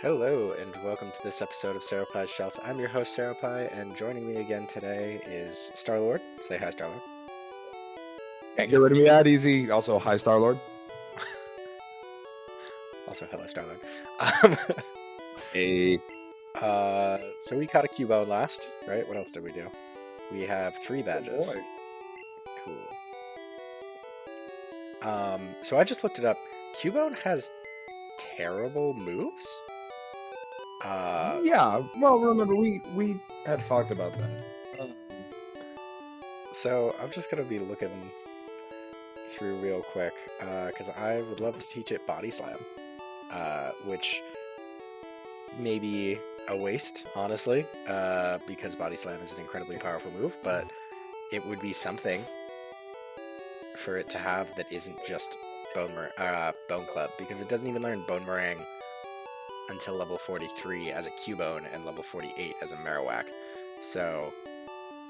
Hello, and welcome to this episode of Seropie'sShelf. I'm your host, Seropie, and joining me again today is Star-Lord. Say hi, Star-Lord. Can't get rid of me that easy. Also, hi, Star-Lord. Also, hello, Star-Lord. Hey. So we caught a Cubone last, right? What else did we do? We have 3 badges. Boy. Cool. So I just looked it up. Cubone has terrible moves? Yeah, well, remember, we had talked about that. So I'm just going to be looking through real quick, because I would love to teach it Body Slam, which may be a waste, honestly, because Body Slam is an incredibly powerful move, but it would be something for it to have that isn't just Bone Club, because it doesn't even learn Bone Meringue until level 43 as a Cubone and level 48 as a Marowak, so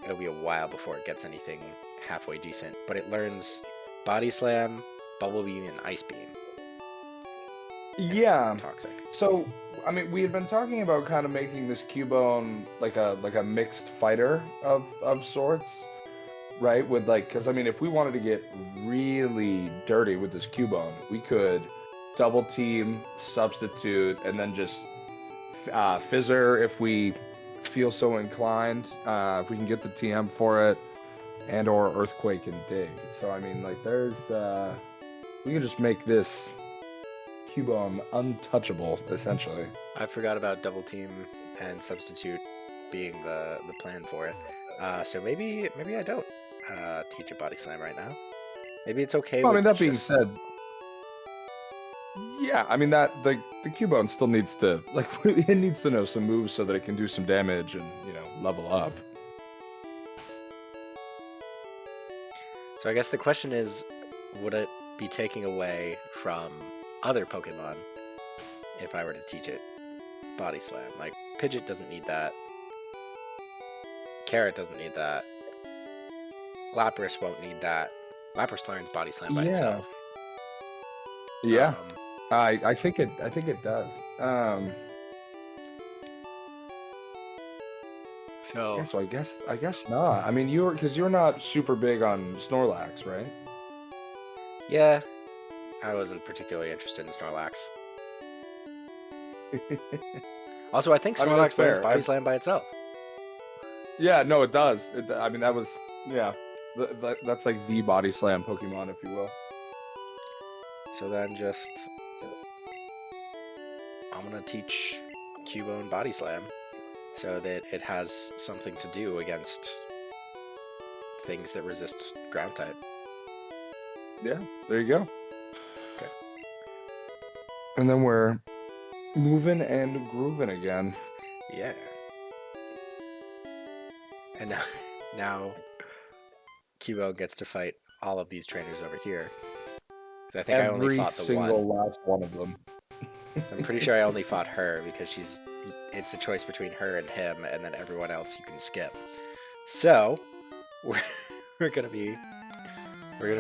it'll be a while before it gets anything halfway decent, but it learns Body Slam, Bubble Beam, and Ice Beam. Yeah. Toxic. So, I mean, we had been talking about kind of making this Cubone like a mixed fighter of sorts, right? With because I mean, if we wanted to get really dirty with this Cubone, we could double team, substitute, and then just Fizzer if we feel so inclined. If we can get the TM for it, and or Earthquake and Dig. So I mean, there's we can just make this Cubone untouchable, essentially. I forgot about Double Team and Substitute being the plan for it. So maybe I don't teach a Body Slam right now. Maybe it's okay. Well, I mean, that being said, yeah, I mean that the Cubone still needs to it needs to know some moves so that it can do some damage and level up. So I guess the question is, would it be taking away from other Pokemon if I were to teach it Body Slam? Like, Pidgeot doesn't need that. Carrot doesn't need that. Lapras won't need that. Lapras learns Body Slam by itself. Yeah. I think it does. So I guess not. I mean, you're not super big on Snorlax, right? Yeah, I wasn't particularly interested in Snorlax. Also, I think Snorlax learns Body Slam by itself. Yeah, no, it does. I mean, that was that's like the Body Slam Pokemon, if you will. So then I'm gonna teach Cubone Body Slam so that it has something to do against things that resist ground type. Yeah, there you go. Okay. And then we're moving and grooving again. Yeah. And now Cubone gets to fight all of these trainers over here. Because I think I only fought the one. Every single last one of them. I'm pretty sure I only fought her because it's a choice between her and him, and then everyone else you can skip. So we're gonna be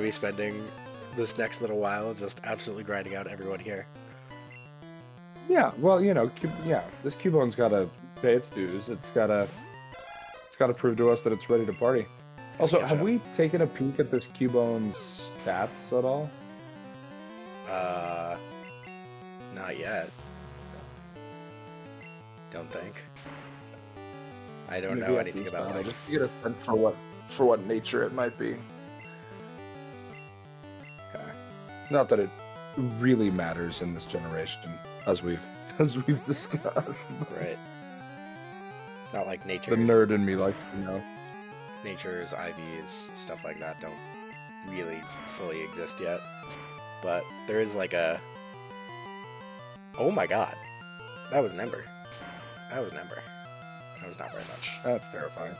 spending this next little while just absolutely grinding out everyone here. Yeah, well, this Cubone's gotta pay its dues. It's gotta prove to us that it's ready to party. Also, have we taken a peek at this Cubone's stats at all? Not yet. Don't think. I don't know anything about it. Just to get a sense for what nature it might be. Okay. Not that it really matters in this generation, as we've discussed. Right. It's not like nature. The nerd in me likes to know. Nature's IVs, stuff like that, don't really fully exist yet. But there is like a... Oh my god. That was an Ember. That was not very much. That's terrifying.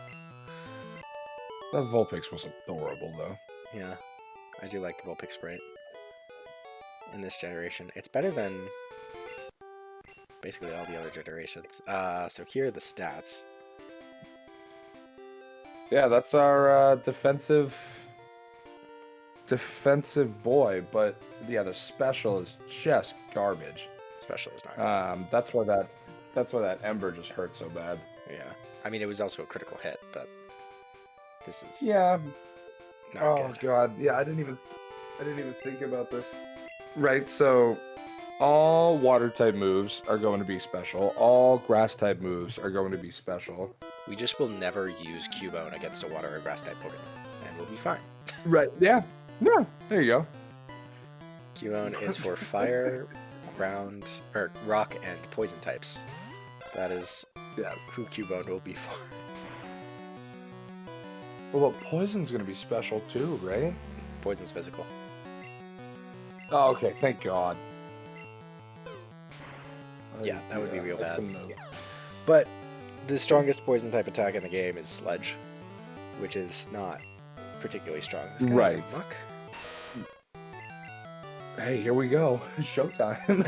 That Vulpix was adorable, though. Yeah. I do like the Vulpix sprite. In this generation. It's better than basically all the other generations. So here are the stats. Yeah, that's our defensive boy, but yeah, the special is just garbage. Special is not good. That's why that Ember just hurt so bad. Yeah. I mean, it was also a critical hit, but this is Yeah. not good. God. Yeah, I didn't even think about this. Right, so all water type moves are going to be special. All grass type moves are going to be special. We just will never use Cubone against a water or grass type Pokemon, and we'll be fine. Right, yeah. Yeah, there you go. Cubone is for fire, ground, or rock and poison types. That is who Cubone will be for. Well, poison's going to be special too, right? Poison's physical. Oh, okay, thank God. Yeah, that would be real bad. But the strongest poison type attack in the game is Sledge, which is not particularly strong. This guy has a Muck. Hey, here we go. Showtime.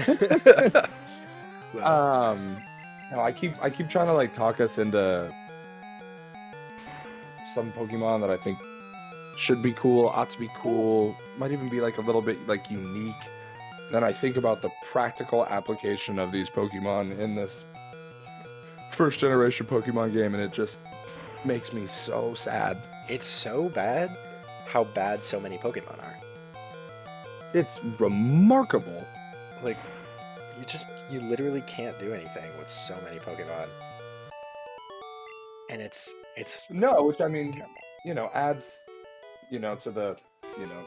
No, I keep trying to like talk us into some Pokemon that I think should be cool, ought to be cool, might even be like a little bit like unique. Then I think about the practical application of these Pokemon in this first generation Pokemon game, and it just makes me so sad. It's so bad how bad so many Pokemon are. It's remarkable. Like, you literally can't do anything with so many Pokemon. And it's no, which I mean, adds, to the,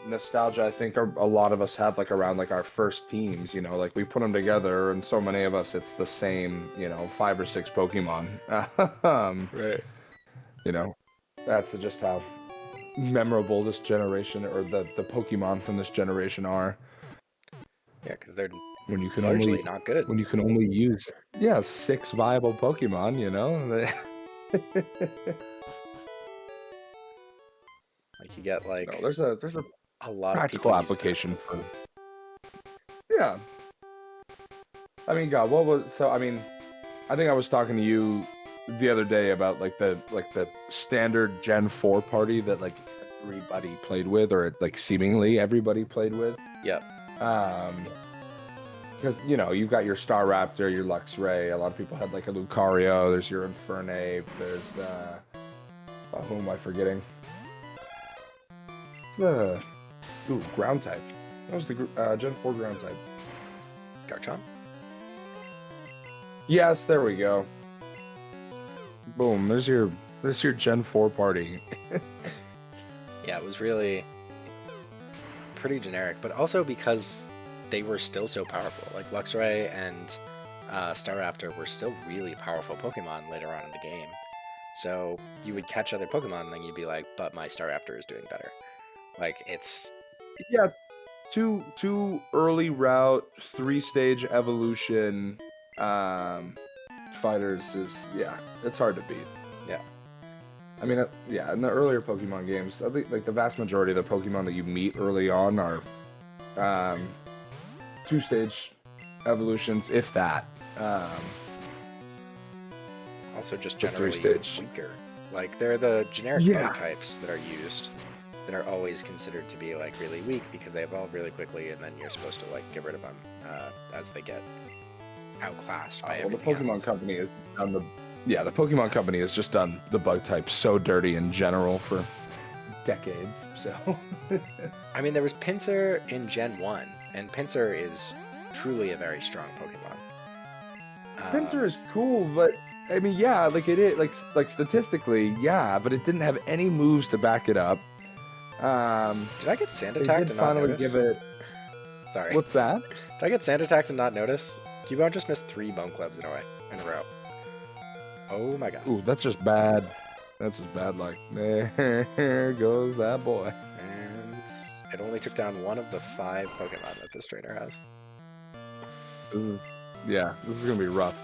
nostalgia I think a lot of us have like around like our first teams, like we put them together and so many of us, it's the same, 5 or 6 Pokemon. right. That's just how memorable this generation or the Pokemon from this generation are. Yeah, because they're when you can largely only not good. When you can only use 6 viable Pokemon, Like you get like no, there's a lot practical of application for. Yeah. I mean, God, I think I was talking to you the other day about like the standard Gen 4 party that like everybody played with, or like seemingly everybody played with. Yep. Because you've got your Staraptor, your Luxray. A lot of people had like a Lucario. There's your Infernape. There's who am I forgetting? It's the ground type. That was the Gen 4 ground type. Garchomp? Yes, there we go. Boom, there's your Gen 4 party. Yeah, it was really pretty generic, but also because they were still so powerful. Like Luxray and Staraptor were still really powerful Pokemon later on in the game. So you would catch other Pokemon and then you'd be like, but my Staraptor is doing better. Like it's... Yeah, two early route, 3-stage evolution fighters is, it's hard to beat. Yeah. I mean, in the earlier Pokemon games, I think like the vast majority of the Pokemon that you meet early on are 2-stage evolutions, if that. Also just generally three-stage. weaker. Like they're the generic bug types that are used that are always considered to be like really weak because they evolve really quickly, and then you're supposed to like get rid of them as they get outclassed by everything the Pokemon else. Company has done the Pokemon Company has just done the bug type so dirty in general for decades. So I mean, there was Pinsir in Gen 1, and Pinsir is truly a very strong Pokemon. Pinsir is cool, but I mean, like it is, like statistically, but it didn't have any moves to back it up. Did I get Sand Attacked and not notice? Sorry. What's that? Did I get Sand Attacked and not notice? Cubone just missed 3 Bone Clubs in a row. Oh my god. Ooh, that's just bad. That's just bad luck. There goes that boy. And it only took down one of the 5 Pokemon that this trainer has. This is gonna be rough.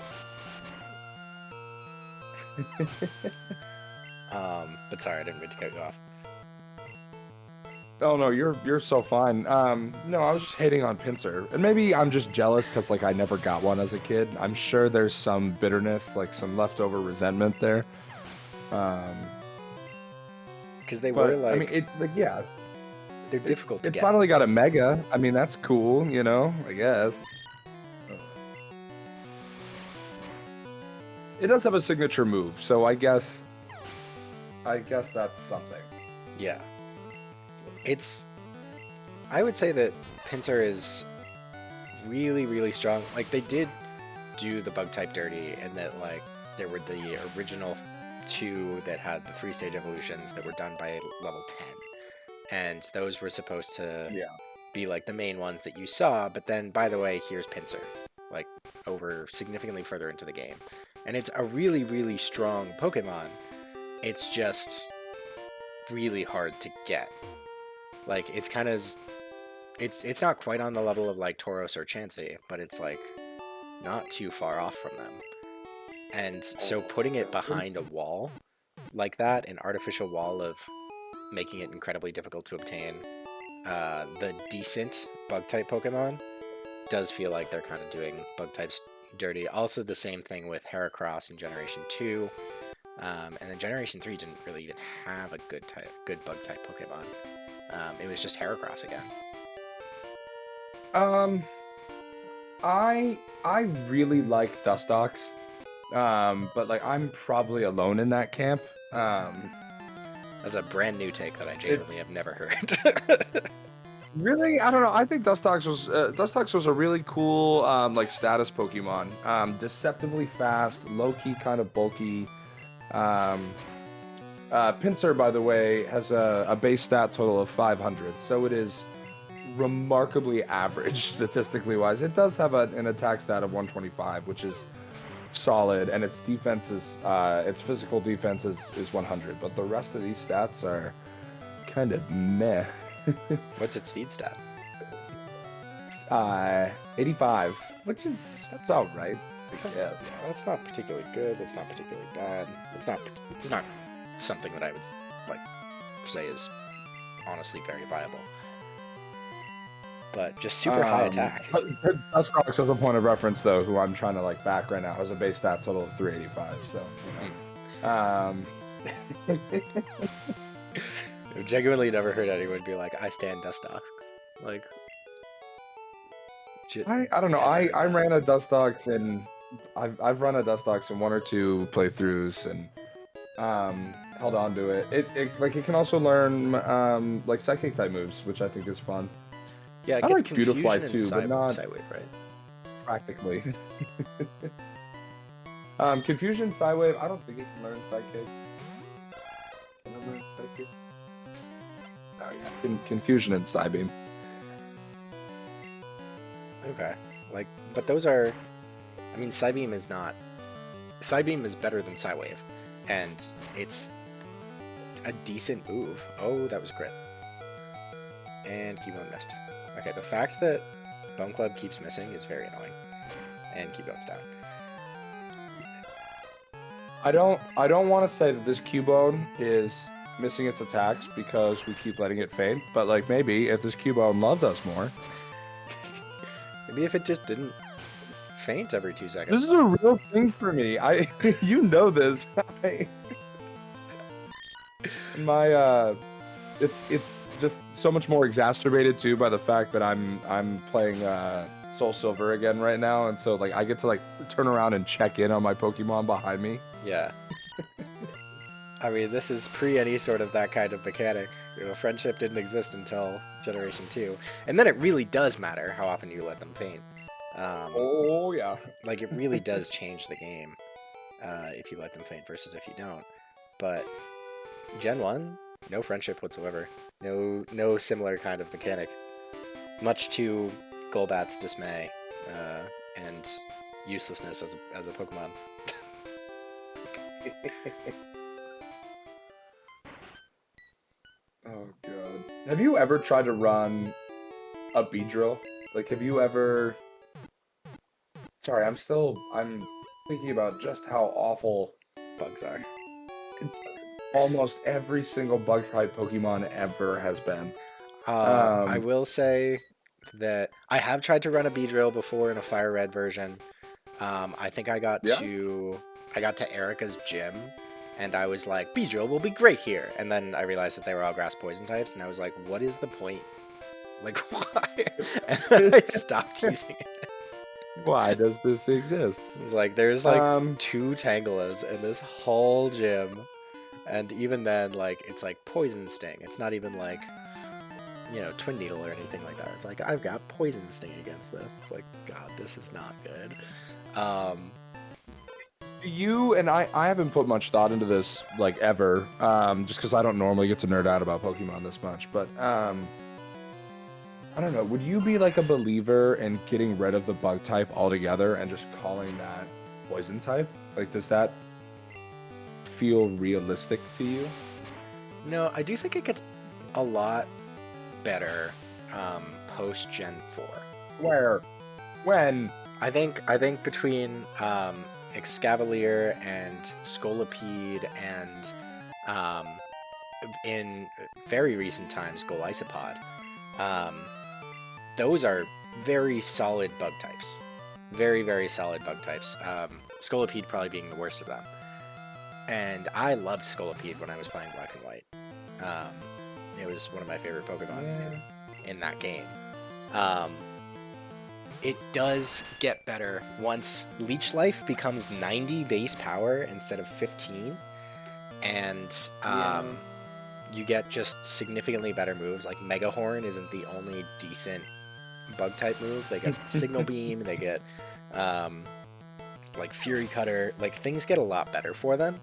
But sorry, I didn't mean to cut you off. Oh no, you're so fine. No, I was just hating on Pinsir, and maybe I'm just jealous because like I never got one as a kid. I'm sure there's some bitterness, like some leftover resentment there. Because they were like, I mean, they're difficult to get. It finally got a Mega. I mean, that's cool, I guess. it does have a signature move, so I guess that's something. Yeah. I would say that Pinsir is really, really strong. Like, they did do the bug type dirty, and that, like, there were the original 2 that had the 3-stage evolutions that were done by level 10. And those were supposed to be, like, the main ones that you saw, but then, by the way, here's Pinsir, like, over significantly further into the game. And it's a really, really strong Pokemon. It's just really hard to get. Like, it's kind of... It's not quite on the level of, like, Tauros or Chansey, but it's, like, not too far off from them. And so putting it behind a wall like that, an artificial wall of making it incredibly difficult to obtain the decent Bug-type Pokemon, does feel like they're kind of doing Bug-types dirty. Also the same thing with Heracross in Generation 2. And then Generation 3 didn't really even have a good Bug-type Pokemon. It was just Heracross again. I really like Dustox, but like I'm probably alone in that camp. That's a brand new take that I genuinely have never heard. Really, I don't know. I think Dustox was a really cool like status Pokemon. Deceptively fast, low key, kind of bulky. Pinsir, by the way, has a base stat total of 500, so it is remarkably average statistically wise. It does have an attack stat of 125, which is solid, and its defense is its physical defense is 100, but the rest of these stats are kind of meh. What's its speed stat? 85, which is that's all right. That's not particularly good. It's not particularly bad. It's not something that I would like say is honestly very viable. But just super high attack. Dustox, as a point of reference, though, who I'm trying to like back right now, has a base stat total of 385. So, you know. I've genuinely never heard anyone be like, "I stand Dustox." Like, I don't know. I ran a Dustox and I've run a Dustox in 1 or 2 playthroughs and held on to it. It can also learn like psychic type moves, which I think is fun. Yeah, it I gets like Beautifly too, but not Psywave, right? Practically. Confusion, Psywave. I don't think it can learn Psychic. Can it learn Psychic? Oh yeah, Confusion and Psybeam. Okay, like, but those are. I mean, Psybeam is not. Psybeam is better than Psywave, and it's a decent move. Oh, that was crit. And Cubone missed. Okay, the fact that Bone Club keeps missing is very annoying. And Cubone's down. I don't want to say that this Cubone is missing its attacks because we keep letting it faint, but like maybe if this Cubone loved us more. Maybe if it just didn't faint every 2 seconds. This is a real thing for me. You know this. It's just so much more exacerbated too by the fact that I'm playing Soul Silver again right now, and so like I get to like turn around and check in on my Pokemon behind me. Yeah. I mean, this is pre any sort of that kind of mechanic. You know, friendship didn't exist until Generation 2, and then it really does matter how often you let them faint. Oh yeah. Like, it really does change the game if you let them faint versus if you don't. But Gen 1, no friendship whatsoever. No similar kind of mechanic. Much to Golbat's dismay and uselessness as a Pokemon. Oh god. Have you ever tried to run a Beedrill? Like, have you ever... Sorry, I'm thinking about just how awful Bugs are. Almost every single bug-type Pokemon ever has been. I will say that I have tried to run a Beedrill before in a Fire Red version. I think I got to Erica's gym, and I was like, Beedrill will be great here. And then I realized that they were all grass poison types, and I was like, what is the point? Like, why? And then I stopped using it. Why does this exist? It's like there's like Um, 2 Tangalas in this whole gym, and even then, like it's like poison sting. It's not even like twin needle or anything like that. It's like I've got poison sting against this. It's like God, this is not good. Um, you and I haven't put much thought into this like ever, just because I don't normally get to nerd out about Pokemon this much. But I don't know. Would you be like a believer in getting rid of the bug type altogether and just calling that poison type? Like, does that feel realistic to you? no, I do think it gets a lot better post Gen 4. Where? When? I think between Excavalier and Scolipede and in very recent times Golisopod, those are very solid bug types. Very, very solid bug types. Scolipede probably being the worst of them. And I loved Scolipede when I was playing Black and White. It was one of my favorite Pokemon in that game. It does get better once Leech Life becomes 90 base power instead of 15, and you get just significantly better moves. Like Mega Horn isn't the only decent bug type move. They get Signal Beam, they get like Fury Cutter. Like things get a lot better for them.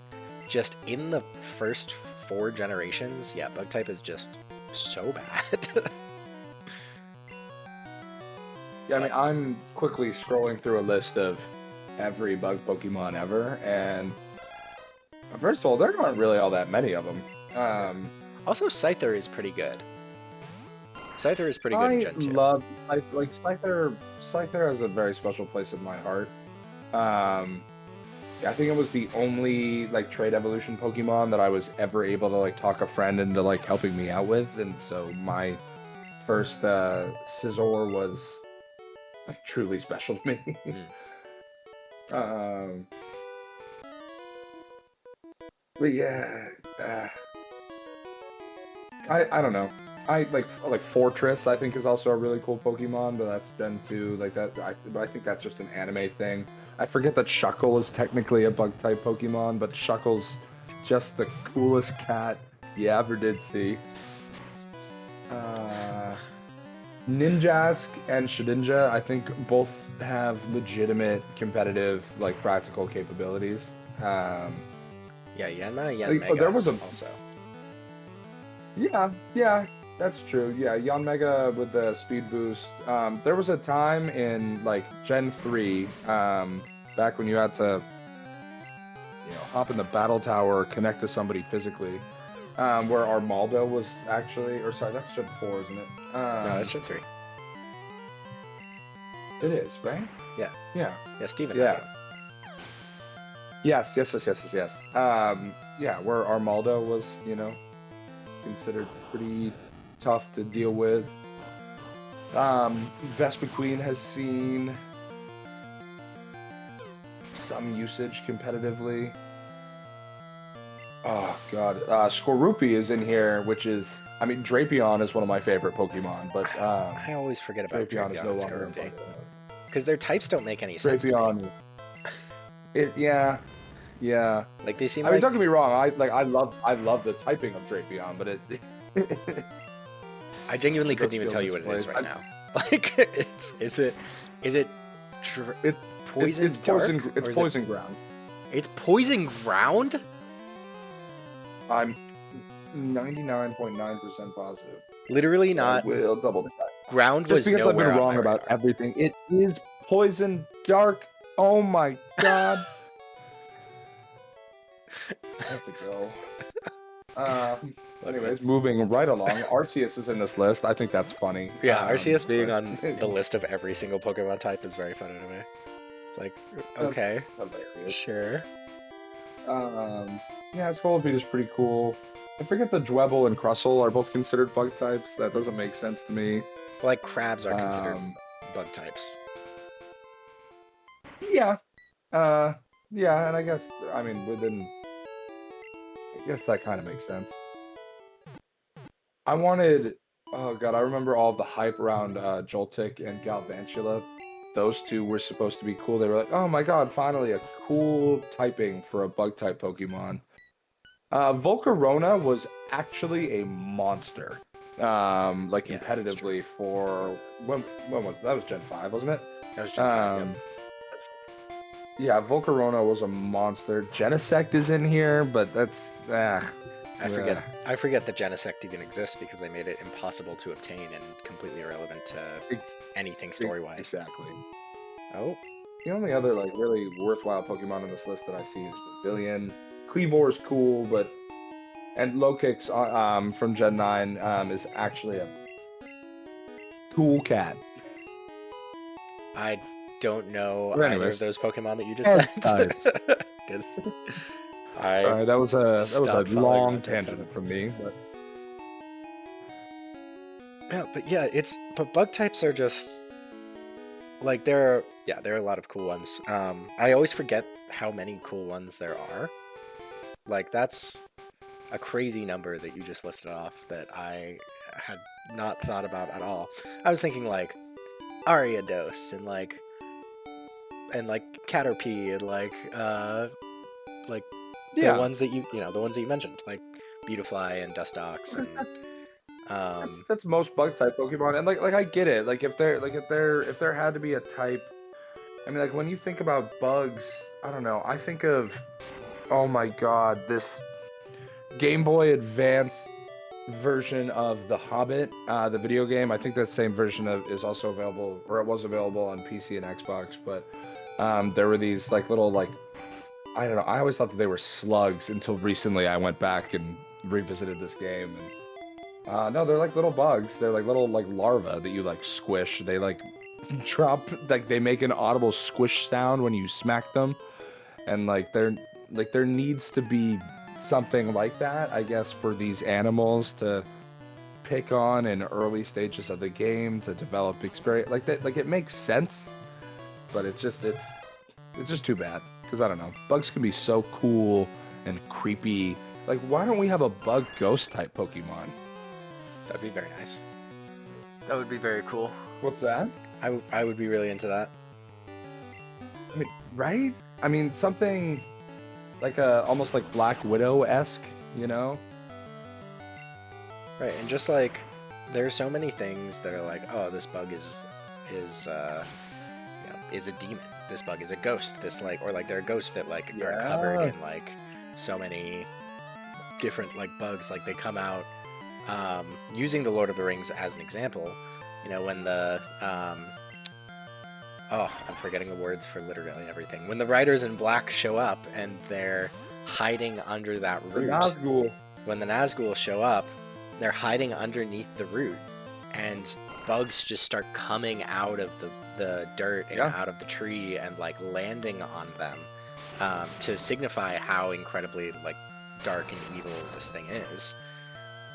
Just in the first 4 generations, yeah, bug type is just so bad. Yeah, I mean, I'm quickly scrolling through a list of every bug Pokemon ever, and first of all, there aren't really all that many of them. Also, Scyther is pretty good. Scyther is pretty good in Gen 2. Like Scyther. Scyther has a very special place in my heart. I think it was the only like trade evolution Pokemon that I was ever able to like talk a friend into like helping me out with, and so my first Scizor was like truly special to me. But yeah, I don't know. I like Fortress. I think is also a really cool Pokemon, but that's Gen 2. Like that, but I think that's just an anime thing. I forget that Shuckle is technically a bug type Pokemon, but Shuckle's just the coolest cat you ever did see. Ninjask and Shedinja, I think both have legitimate competitive, like practical capabilities. Yeah, Yanma, Like, there Yanmega was a also. Yeah, that's true. Yeah, Yanmega with the speed boost. There was a time in like Gen 3, back when you had to, hop in the battle tower, connect to somebody physically, where Armaldo was actually, or sorry, that's Gen 4, isn't it? No, that's Gen 3. It is, right? Yeah. Yeah. Yeah, Steven Yeah. has one. Yes. Yeah, where Armaldo was, considered pretty tough to deal with. Vespiquen has seen some usage competitively. Oh god, Skorupi is in here, which is, I mean, Drapion is one of my favorite Pokemon, but I always forget about Drapion is no and longer in Skorupi. Pokemon. Because their types don't make any sense to me. Drapion, yeah. Like they seem I mean, like don't get me wrong, I love the typing of Drapion, but it. I genuinely couldn't even feel tell you what it is misplaced. right now. Like is it poison It's dark? poison. It's Or is poison ground. It's poison ground? I'm 99.9% positive. Literally not. I will double check. Ground Just was because I've nowhere been on wrong my about radar. everything. It is poison dark. Oh my god. I have to go. Anyways, moving right along. Arceus is in this list. I think that's funny. Yeah, Arceus being but- on the list of every single Pokemon type is very funny to me. It's like, okay, That's hilarious. sure. Yeah, Scolipede is pretty cool. I forget the Dwebble and Crustle are both considered bug types. That doesn't make sense to me. Like crabs are considered Um, bug types. Yeah. Yeah, and I guess, I mean, I guess that kind of makes sense. Oh god, I remember all of the hype around Joltik and Galvantula. those two were supposed to be cool. They were like, oh my god, finally a cool typing for a bug type Pokemon. Volcarona was actually a monster. Like Yeah, that's true. competitively for when was that? Was Gen 5, wasn't it? That was Gen 5, yep. Yeah, Volcarona was a monster. Genesect is in here, but that's I forget that Genesect even exists because they made it impossible to obtain and completely irrelevant to anything story-wise. Exactly. Oh, The only other like really worthwhile Pokemon on this list that I see is Pavilion. Cleavor is cool, and Lokix from Gen 9 is actually a cool cat. I don't know But either anyways, of those Pokemon that you just said. Because sorry, that was a stopped following long Route 10-7. tangent from me. But but bug types are just like there are a lot of cool ones. I always forget how many cool ones there are. Like that's a crazy number that you just listed off that I had not thought about at all. I was thinking like Ariados and like Caterpie and like the ones that the ones that you mentioned, like Beautifly and Dustox and that's most bug type Pokemon, and like I get it. Like if there had to be a type, I mean, like when you think about bugs, I don't know. I think of, oh my god, this Game Boy Advance version of The Hobbit, the video game. I think that same version is also available, or it was available on PC and Xbox. But there were these like little like, I don't know. I always thought that they were slugs until recently. I went back and revisited this game, and no, they're like little bugs. They're like little like larvae that you like squish. They like drop, like they make an audible squish sound when you smack them, and like there needs to be something like that, I guess, for these animals to pick on in early stages of the game to develop experience like that. Like it makes sense, but it's just too bad because I don't know, bugs can be so cool and creepy. Like why don't we have a bug ghost type Pokemon? that'd be very nice. That would be very cool. What's that? I would be really into that. I mean, right? I mean, something like almost like Black Widow-esque, you know? Right, and just like there's so many things that are like, oh, this bug is a demon. This bug is a ghost. This like, or like there are ghosts that like are covered in like so many different like bugs. Like they come out using the Lord of the Rings as an example. You know, when the I'm forgetting the words for literally everything. When the riders in black show up and they're hiding under that root. Nazgul. When the Nazgul show up, they're hiding underneath the root, and bugs just start coming out of the dirt and out of the tree and like landing on them to signify how incredibly like dark and evil this thing is.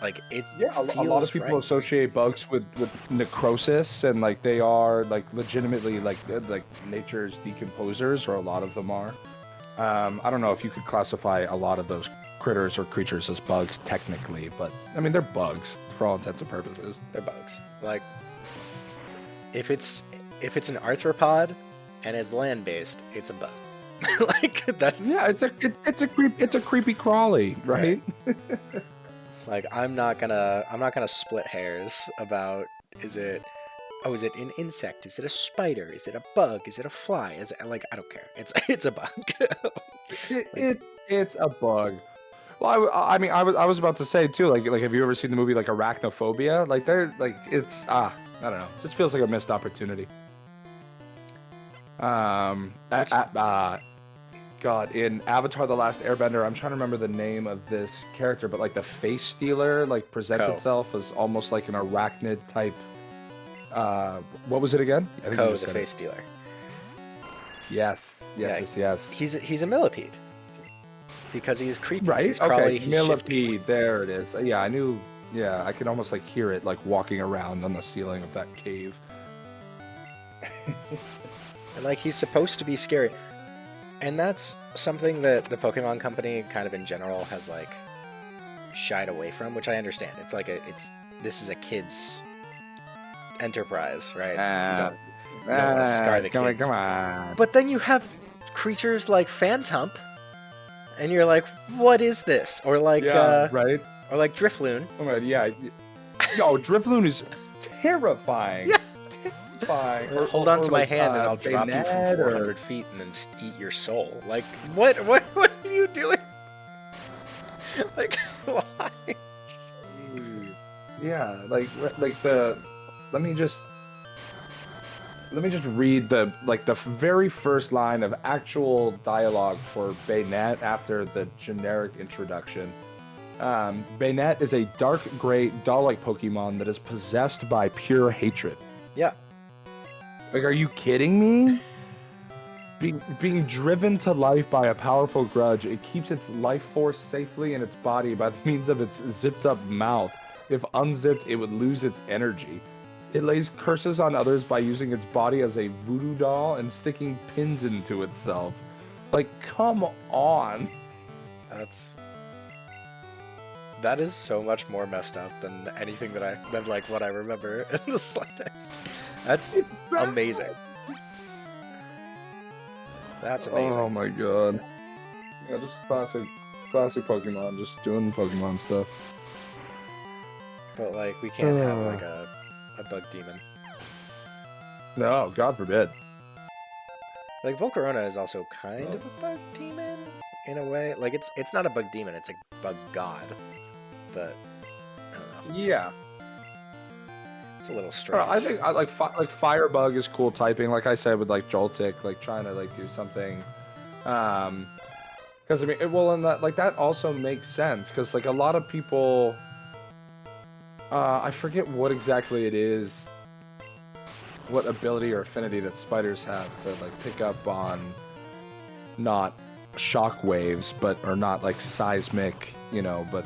Like it a lot of people associate bugs with necrosis, and like they are like legitimately like nature's decomposers, or a lot of them are. I don't know if you could classify a lot of those critters or creatures as bugs technically, but I mean they're bugs for all intents and purposes. They're bugs. Like if it's an arthropod and it's land based, it's a bug. Like that's it's a creepy crawly, right? Like I'm not gonna split hairs about is it an insect? Is it a spider? Is it a bug? Is it a fly? Is it like I don't care. It's a bug. It's a bug. Well, I mean, I was about to say too. Like have you ever seen the movie like Arachnophobia? Like they're like it's I don't know. Just feels like a missed opportunity. God, in Avatar: The Last Airbender, I'm trying to remember the name of this character, but like the face stealer like presents itself as almost like an arachnid type. What was it again? Ko, the face stealer. Yes. He's a millipede because he's creepy. Right. He's crawly, okay. Millipede. There it is. Yeah, I knew. Yeah, I could almost like hear it like walking around on the ceiling of that cave. And like he's supposed to be scary. And that's something that the Pokemon Company kind of in general has like shied away from, which I understand. It's like this is a kid's enterprise, right? You don't want to scar the kids. Come on. But then you have creatures like Phantump, and you're like, what is this? Or like, right? Or like Drifloon. Oh my God, yeah. Yo, Drifloon is terrifying. Yeah. Terrifying. Or hold on to my hand and I'll drop you from 400 feet and then eat your soul. Like, what are you doing? Like, why? Jeez. Yeah, like the. Let me just read the very first line of actual dialogue for Baynet after the generic introduction. Baynet is a dark gray doll-like Pokemon that is possessed by pure hatred. Yeah. Like, are you kidding me? Being driven to life by a powerful grudge, it keeps its life force safely in its body by the means of its zipped-up mouth. If unzipped, it would lose its energy. It lays curses on others by using its body as a voodoo doll and sticking pins into itself. Like, come on. That is so much more messed up than anything than like what I remember in the slightest. That's amazing. That's amazing. Oh my god. Yeah, just classic Pokemon, just doing Pokemon stuff. But like, we can't have like a bug demon. No, God forbid. Like, Volcarona is also kind of a bug demon in a way. Like, it's not a bug demon, it's a bug god. But I don't know. Yeah. It's a little strange. I think I like Firebug is cool typing, like I said with like Joltik, like trying to like do something. Because I mean, and that also makes sense because like a lot of people. I forget what exactly it is, what ability or affinity that spiders have to like pick up on not shock waves, or not like seismic, but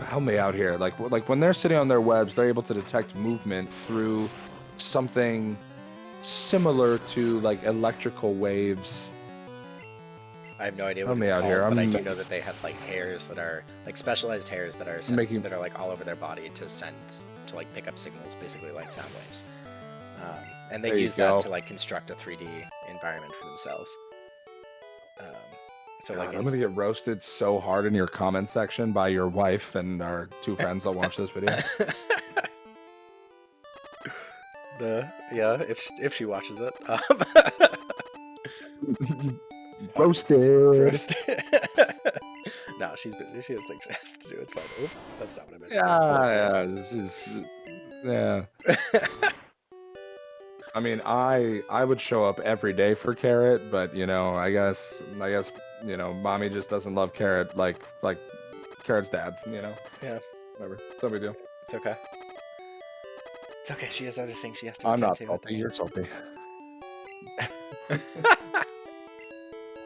help me out here. Like when they're sitting on their webs, they're able to detect movement through something similar to like electrical waves. I have no idea what it's called, but I do know that they have like hairs that are like specialized hairs that are that are like all over their body to like pick up signals, basically like sound waves. And they use that to like construct a 3D environment for themselves. So God, like I'm gonna get roasted so hard in your comment section by your wife and our two friends that watch this video. If she watches it. Roasted. No, she's busy. She has things she has to do. It's fine. Oop, that's not what I meant. Yeah. I mean, I would show up every day for Carrot, but I guess mommy just doesn't love Carrot like Carrot's dad's. Yeah. Whatever. So we do. It's okay. It's okay. She has other things she has to. I'm not salty. You're salty.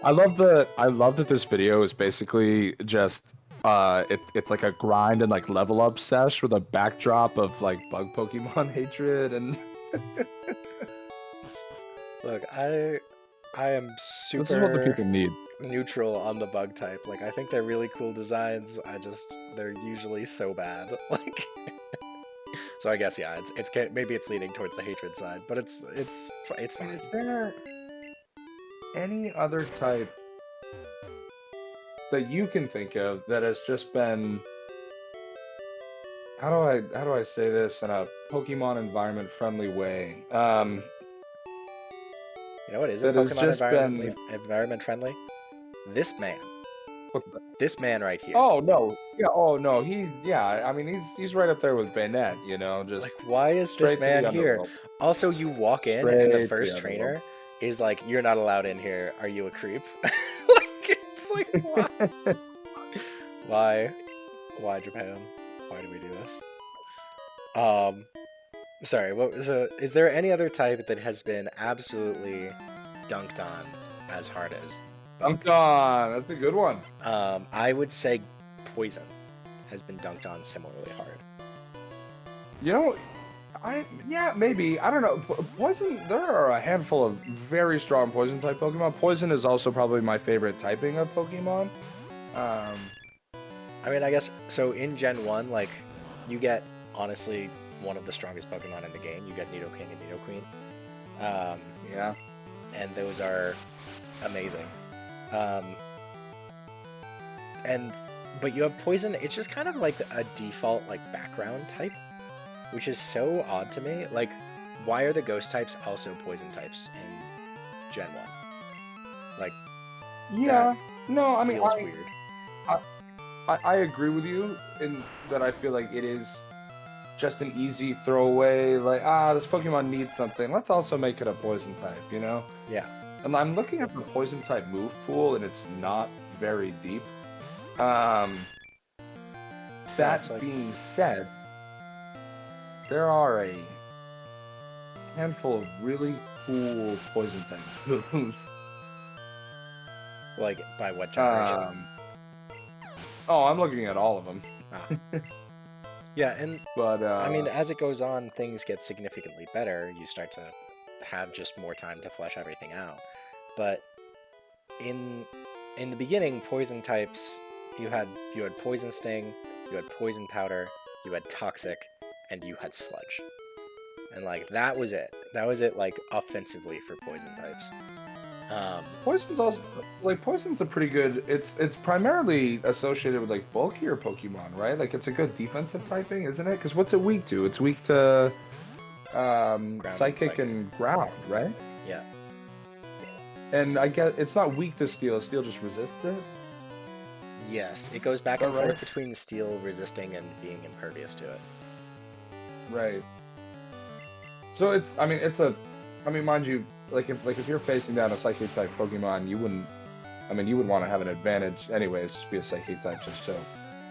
I love that this video is basically just it's like a grind and like level up sesh with a backdrop of like bug Pokemon hatred and Look, I am super this is what the people need. Neutral on the bug type. Like, I think they're really cool designs. They're usually so bad. Like so I guess it's maybe it's leaning towards the hatred side, but it's fine. Is there any other type that you can think of that has just been how do I say this in a Pokemon environment friendly way? You know what is it Pokemon environment friendly? This man. This man right here. Oh no. Yeah, I mean he's right up there with Baynet, just like why is this man here? Also, you walk in and the first trainer is like, you're not allowed in here. Are you a creep? Like, it's like, why? Why Japan? Why do we do this? Sorry, is there any other type that has been absolutely dunked on as hard as? Dunked on, that's a good one. I would say Poison has been dunked on similarly hard. Maybe. I don't know. Poison, there are a handful of very strong Poison type Pokemon. Poison is also probably my favorite typing of Pokemon. I mean, I guess, so in Gen 1, like, you get, honestly, one of the strongest Pokemon in the game. You get Nidoking and Nidoqueen. Yeah. And those are amazing. But you have Poison. It's just kind of like a default like background type, which is so odd to me. Like, why are the Ghost types also Poison types in Gen 1? Like, Yeah. No, I mean, feels weird. I agree with you in that I feel like it is just an easy throwaway, like, this Pokemon needs something. Let's also make it a Poison type, you know? Yeah. And I'm looking at the Poison type move pool, and it's not very deep. That like... being said, there are a handful of really cool Poison type moves. Like, by what generation? I'm looking at all of them. Yeah, and but I mean, as it goes on, things get significantly better. You start to have just more time to flesh everything out. But in the beginning, Poison types, you had Poison Sting, you had Poison Powder, you had Toxic, and you had Sludge. And like that was it. That was it, like offensively for Poison types. Poison's also Poison's a pretty good. It's primarily associated with like bulkier Pokemon, right? Like it's a good defensive typing, isn't it? Because what's it weak to? It's weak to Psychic and Ground, right? Yeah. And I guess it's not weak to Steel. Steel just resists it. Yes, it goes back and forth between Steel resisting and being impervious to it. Right. So mind you, like if you're facing down a Psychic type Pokemon, you would want to have an advantage anyways, just be a Psychic type just so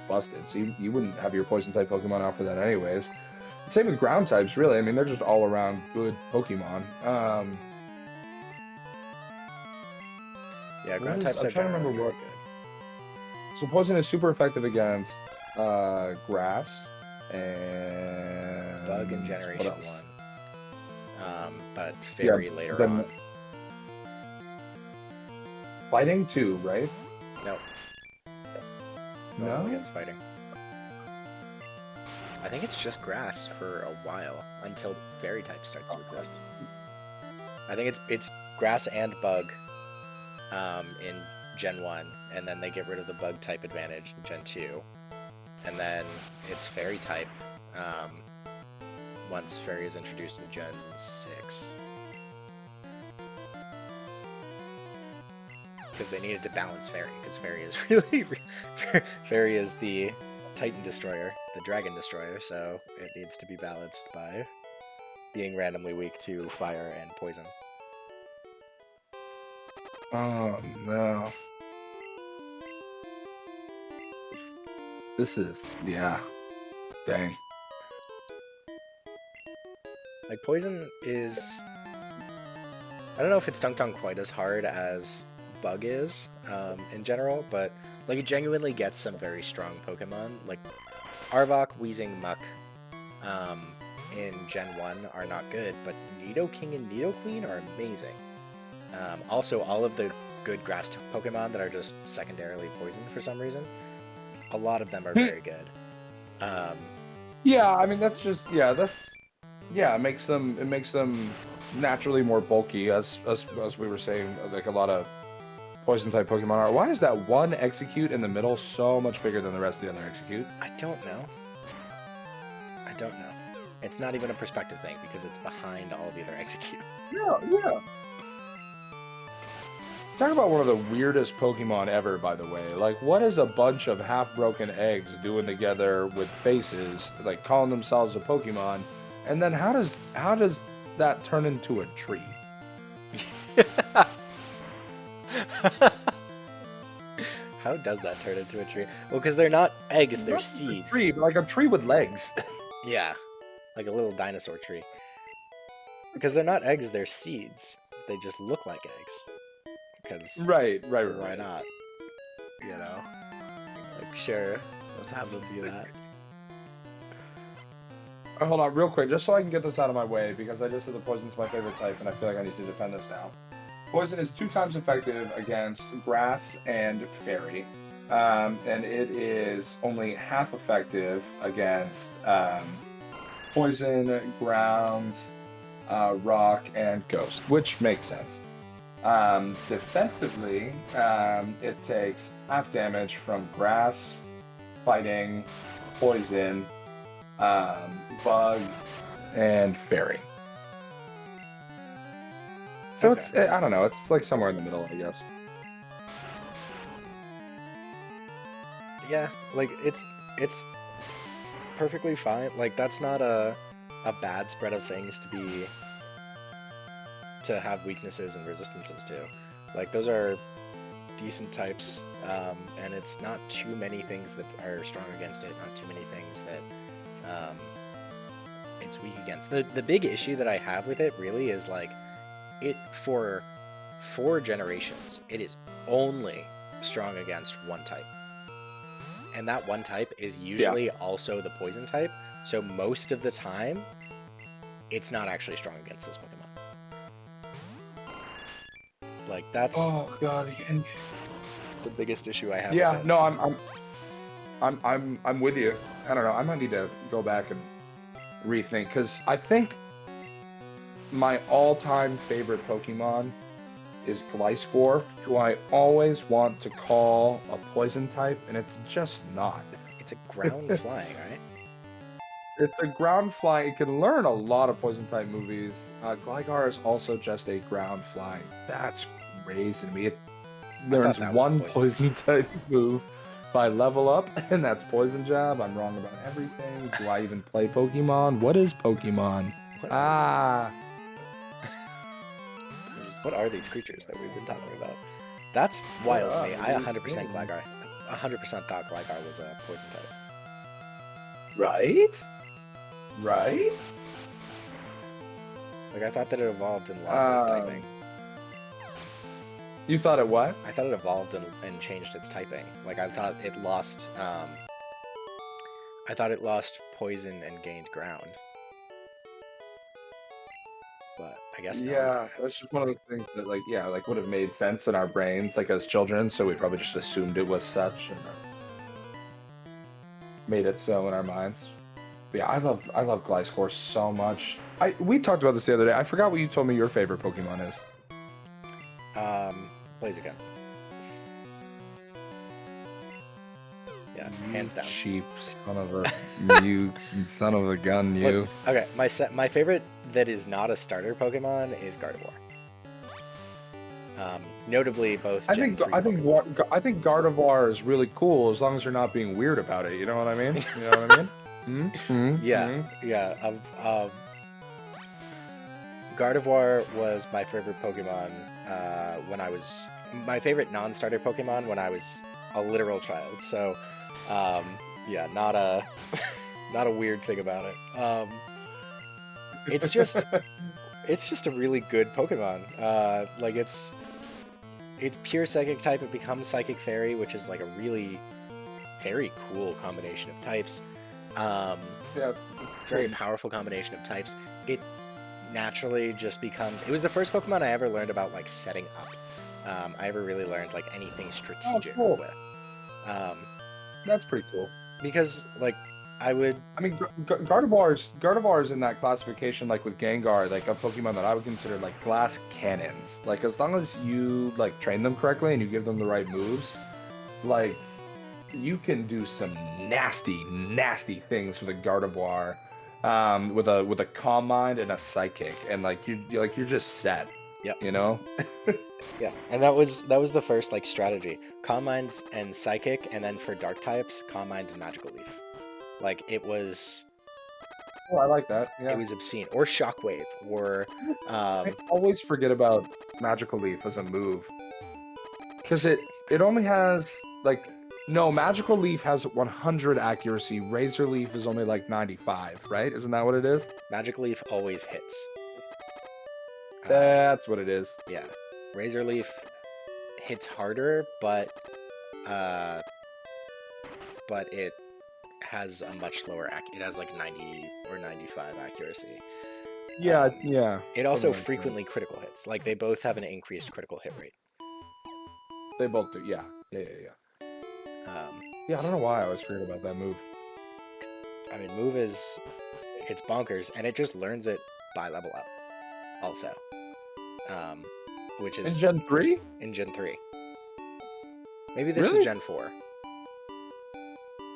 busted. So you wouldn't have your Poison type Pokemon out for that anyways. Same with Ground types, really. I mean, they're just all around good Pokemon. Yeah, Ground types are generally very good. So Poison is super effective against Grass and Bug in Generation 1. But Fairy later on. Fighting too, right? No. No? Against fighting. I think it's just Grass for a while until Fairy type starts to exist. I think it's Grass and Bug in Gen 1, and then they get rid of the Bug type advantage in Gen 2, and then it's Fairy type once Fairy is introduced in Gen 6. Because they needed to balance Fairy, because Fairy is Fairy is the Titan Destroyer, the Dragon Destroyer, so it needs to be balanced by being randomly weak to fire and poison. Oh no. This is, dang. Like, Poison is... I don't know if it's dunked on quite as hard as Bug is, in general, but, like, it genuinely gets some very strong Pokemon. Like, Arbok, Weezing, Muck, in Gen 1 are not good, but Nidoking and Nidoqueen are amazing. Also, all of the good grass Pokemon that are just secondarily poisoned for some reason, a lot of them are very good. Yeah, I mean it makes them naturally more bulky, as we were saying, like a lot of poison type Pokemon are. Why is that one Execute in the middle so much bigger than the rest of the other Execute? I don't know. It's not even a perspective thing because it's behind all the other Execute. Yeah. Talk about one of the weirdest Pokemon ever, by the way. Like, what is a bunch of half-broken eggs doing together with faces, like calling themselves a Pokemon? And then how does that turn into a tree? How does that turn into a tree? Well, because they're not eggs, they're seeds. A tree, like a tree with legs. Yeah, like a little dinosaur tree. Because they're not eggs, they're seeds. They just look like eggs. Because right. Why not? You know, like, sure, let's have them do that. Hold on, real quick, just so I can get this out of my way, because I just said the Poison's my favorite type, and I feel like I need to defend this now. Poison is 2 times effective against Grass and Fairy, and it is only half effective against poison, ground, rock, and ghost, which makes sense. Defensively, it takes half damage from grass, fighting, poison, bug, and fairy. So Okay. it's, I don't know, it's like somewhere in the middle, I guess. Yeah, like it's perfectly fine. Like that's not a bad spread of things to have weaknesses and resistances to. Like those are decent types, and it's not too many things that are strong against it. Not too many things that it's weak against. The big issue that I have with it really is like it for 4 generations. It is only strong against one type. And that one type is Yeah. usually also the poison type. So most of the time, it's not actually strong against this Pokemon. Like that's Oh god, again. the biggest issue I have with Yeah, it. no, I'm with you. I don't know. I might need to go back and rethink because I think my all-time favorite Pokemon is Gliscor, who I always want to call a poison type, and it's just not. It's a ground flying, right? It's a ground flying. It can learn a lot of poison type movies. Gligar is also just a ground flying. That's crazy to me. It I thought learns that was a one poison. poison type move by level up, and that's Poison Jab. I'm wrong about everything. Do I even play Pokemon? What is Pokemon? What Ah, what are these creatures that we've been talking about? That's wild to me. I 100% Gligar. 100% thought Gligar was a poison type. right? Right? Like I thought that it evolved and lost its typing. You thought it what? I thought it evolved and changed its typing. Like I thought it lost. I thought it lost poison and gained ground. But I guess not. Yeah, that's just one of those things that, like, yeah, like would have made sense in our brains, like as children. So we probably just assumed it was such and made it so in our minds. But yeah, I love Gliscor so much. We talked about this the other day. I forgot what you told me your favorite Pokemon is. Blaziken. Yeah, hands down. Cheap son of a you son of a gun, you. Look, okay, my favorite that is not a starter Pokemon is Gardevoir. Notably, both Gen 3 I think Gardevoir is really cool as long as you're not being weird about it. You know what I mean? You know what I mean? Yeah, yeah. Gardevoir was my favorite Pokemon when I was my favorite non-starter Pokemon when I was a literal child. So, yeah, not a not a weird thing about it. It's just a really good Pokemon. Like it's pure Psychic type. It becomes Psychic Fairy, which is like a really very cool combination of types. Yeah. Very powerful combination of types. It naturally just becomes. It was the first Pokemon I ever learned about like setting up. I ever really learned like anything strategic cool. with. That's pretty cool. Because like I mean, Gardevoir is in that classification, like with Gengar, like a Pokemon that I would consider like glass cannons. Like as long as you like train them correctly and you give them the right moves, like you can do some nasty things with a Gardevoir, with a Calm Mind and a Psychic, and like you're just set. Yep. You know. Yeah, and that was the first like strategy: Calm Minds and Psychic, and then for Dark types, Calm Mind and Magical Leaf. Like it was. Oh, I like that. Yeah. It was obscene. Or Shockwave, or I always forget about Magical Leaf as a move because it only has like. No, Magical Leaf has 100 accuracy. Razor Leaf is only like 95, right? Isn't that what it is? Magical Leaf always hits. That's what it is. Yeah. Razor Leaf hits harder, but it has a much lower it has like 90 or 95 accuracy. Yeah, yeah. It also frequently critical hits. Like they both have an increased critical hit rate. They both do. Yeah. Yeah, I don't know why I always forget about that move. I mean, move is it's bonkers, and it just learns it by level up, also, which In is Gen 3? in Gen 3. Maybe this Really? was Gen 4.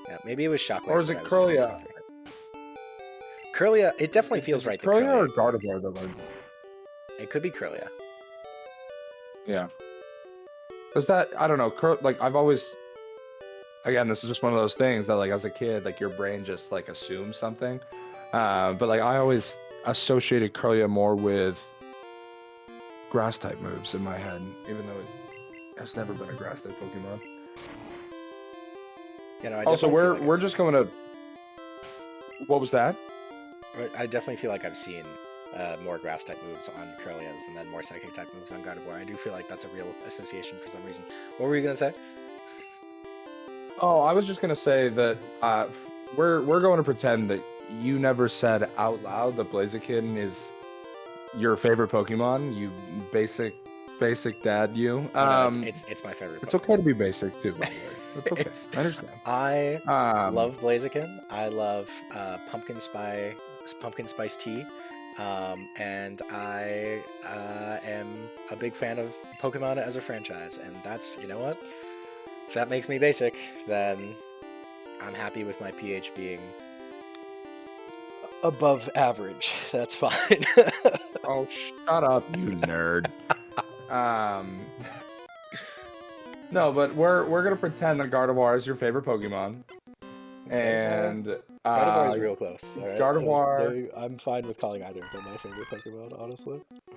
Yeah, maybe it was Shockwave. Or is it that I was using in Gen Curlia? 3. Curlia, it definitely feels Is it right. that Curlia or Curlia works. Gardevoir that learned? It could be Curlia. Yeah. Because that, I don't know, like, I've always, again, this is just one of those things that, like, as a kid, like, your brain just, like, assumes something. But, like, I always associated Curlia more with grass-type moves in my head, even though it has never been a grass-type Pokemon. You know, I Also, definitely feel like we're just going to... What was that? I definitely feel like I've seen more grass-type moves on Curlias and then more psychic-type moves on Gardevoir. I do feel like that's a real association for some reason. What were you going to say? Oh, I was just gonna say that we're going to pretend that you never said out loud that Blaziken is your favorite Pokemon. You basic dad, you. Oh, no, it's my favorite It's Pokemon. okay to be basic too, by the way. It's okay. I understand. I love Blaziken. I love pumpkin spice tea. And I am a big fan of Pokemon as a franchise, and that's, you know what? If that makes me basic, then I'm happy with my pH being above average. That's fine. Oh, shut up, you nerd. No, but we're gonna pretend that Gardevoir is your favorite Pokemon, and Gardevoir is real close. All right, Gardevoir. so I'm fine with calling either of them my favorite Pokemon, honestly.